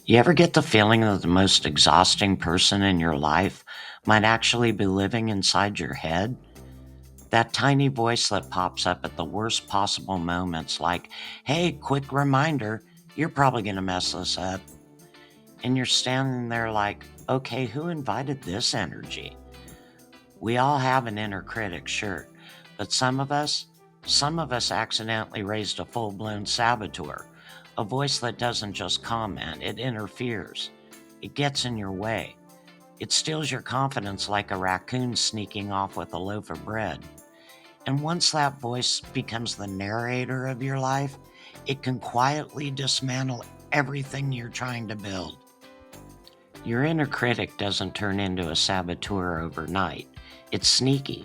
You ever get the feeling that the most exhausting person in your life might actually be living inside your head? That tiny voice that pops up at the worst possible moments, like, hey, quick reminder, you're probably going to mess this up. And you're standing there like, okay, who invited this energy? We all have an inner critic, sure, but some of us accidentally raised a full-blown saboteur, a voice that doesn't just comment, it interferes. It gets in your way. It steals your confidence like a raccoon sneaking off with a loaf of bread. And once that voice becomes the narrator of your life, it can quietly dismantle everything you're trying to build. Your inner critic doesn't turn into a saboteur overnight. It's sneaky.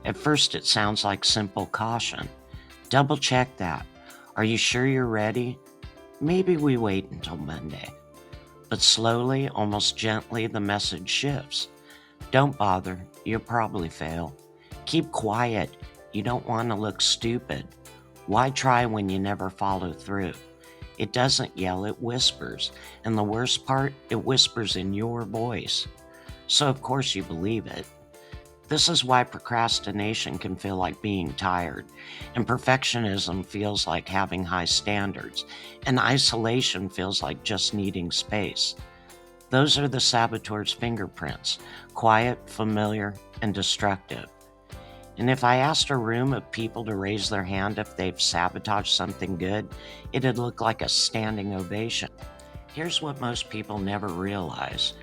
At first, it sounds like simple caution. Double check that. Are you sure you're ready? Maybe we wait until Monday. But slowly, almost gently, the message shifts. Don't bother. You'll probably fail. Keep quiet. You don't want to look stupid. Why try when you never follow through? It doesn't yell, it whispers. And the worst part, it whispers in your voice. So of course you believe it. This is why procrastination can feel like being tired, and perfectionism feels like having high standards, and isolation feels like just needing space. Those are the saboteur's fingerprints, quiet, familiar, and destructive. And if I asked a room of people to raise their hand if they've sabotaged something good, it'd look like a standing ovation. Here's what most people never realize.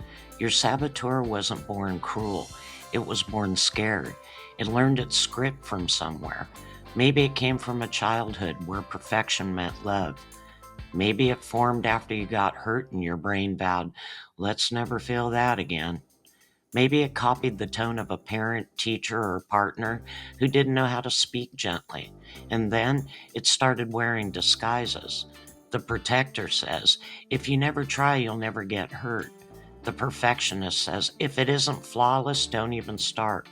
Your saboteur wasn't born cruel. It was born scared. It learned its script from somewhere. Maybe it came from a childhood where perfection meant love. Maybe it formed after you got hurt and your brain vowed, let's never feel that again. Maybe it copied the tone of a parent, teacher, or partner who didn't know how to speak gently. And then it started wearing disguises. The protector says, if you never try, you'll never get hurt. The perfectionist says, if it isn't flawless, don't even start.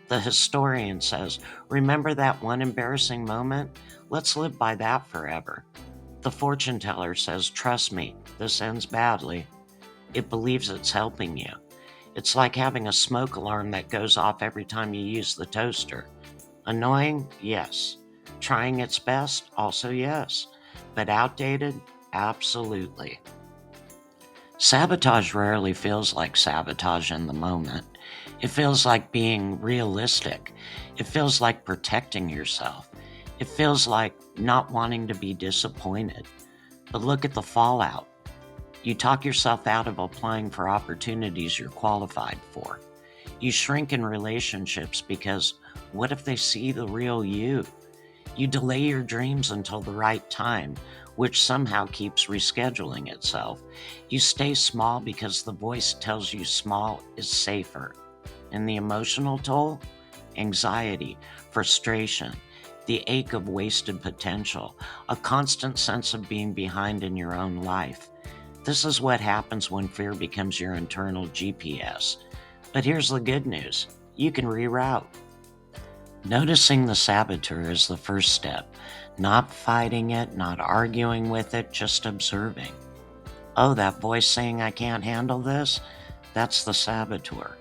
The historian says, remember that one embarrassing moment? Let's live by that forever. The fortune teller says, trust me, this ends badly. It believes it's helping you. It's like having a smoke alarm that goes off every time you use the toaster. Annoying? Yes. Trying its best? Also yes. But outdated? Absolutely. Sabotage rarely feels like sabotage in the moment. It feels like being realistic. It feels like protecting yourself. It feels like not wanting to be disappointed. But look at the fallout. You talk yourself out of applying for opportunities you're qualified for. You shrink in relationships because what if they see the real you? You delay your dreams until the right time, which somehow keeps rescheduling itself. You stay small because the voice tells you small is safer. And the emotional toll? Anxiety, frustration, the ache of wasted potential, a constant sense of being behind in your own life. This is what happens when fear becomes your internal GPS. But here's the good news. You can reroute. Noticing the saboteur is the first step. Not fighting it, not arguing with it, just observing. Oh, that voice saying I can't handle this? That's the saboteur.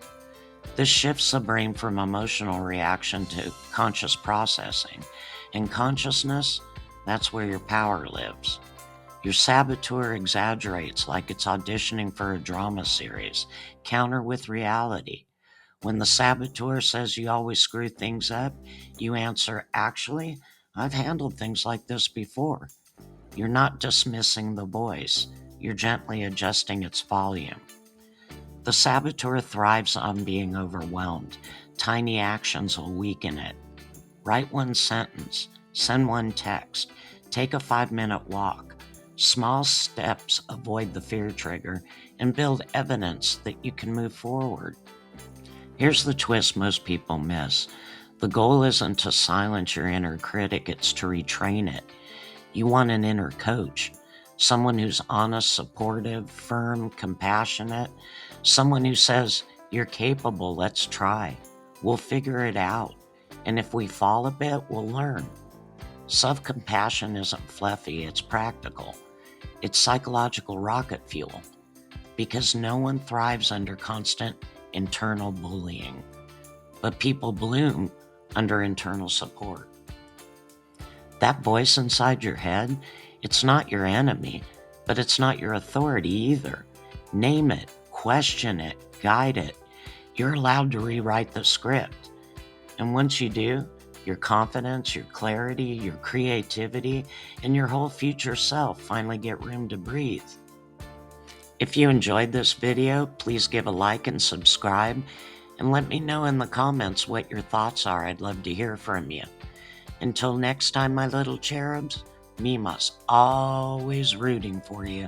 This shifts the brain from emotional reaction to conscious processing. In consciousness, that's where your power lives. Your saboteur exaggerates like it's auditioning for a drama series. Counter with reality. When the saboteur says you always screw things up, you answer, actually, I've handled things like this before. You're not dismissing the voice. You're gently adjusting its volume. The saboteur thrives on being overwhelmed. Tiny actions will weaken it. Write one sentence. Send one text. Take a 5-minute walk. Small steps avoid the fear trigger and build evidence that you can move forward. Here's the twist most people miss. The goal isn't to silence your inner critic, it's to retrain it. You want an inner coach, someone who's honest, supportive, firm, compassionate, someone who says, you're capable, let's try. We'll figure it out. And if we fall a bit, we'll learn. Self-compassion isn't fluffy, it's practical. It's psychological rocket fuel because no one thrives under constant internal bullying, but people bloom under internal support. That voice inside your head, it's not your enemy, but it's not your authority either. Name it, question it, guide it. You're allowed to rewrite the script. And once you do, your confidence, your clarity, your creativity, and your whole future self finally get room to breathe. If you enjoyed this video, please give a like and subscribe, and let me know in the comments what your thoughts are. I'd love to hear from you. Until next time, my little cherubs, Meemaw's always rooting for you.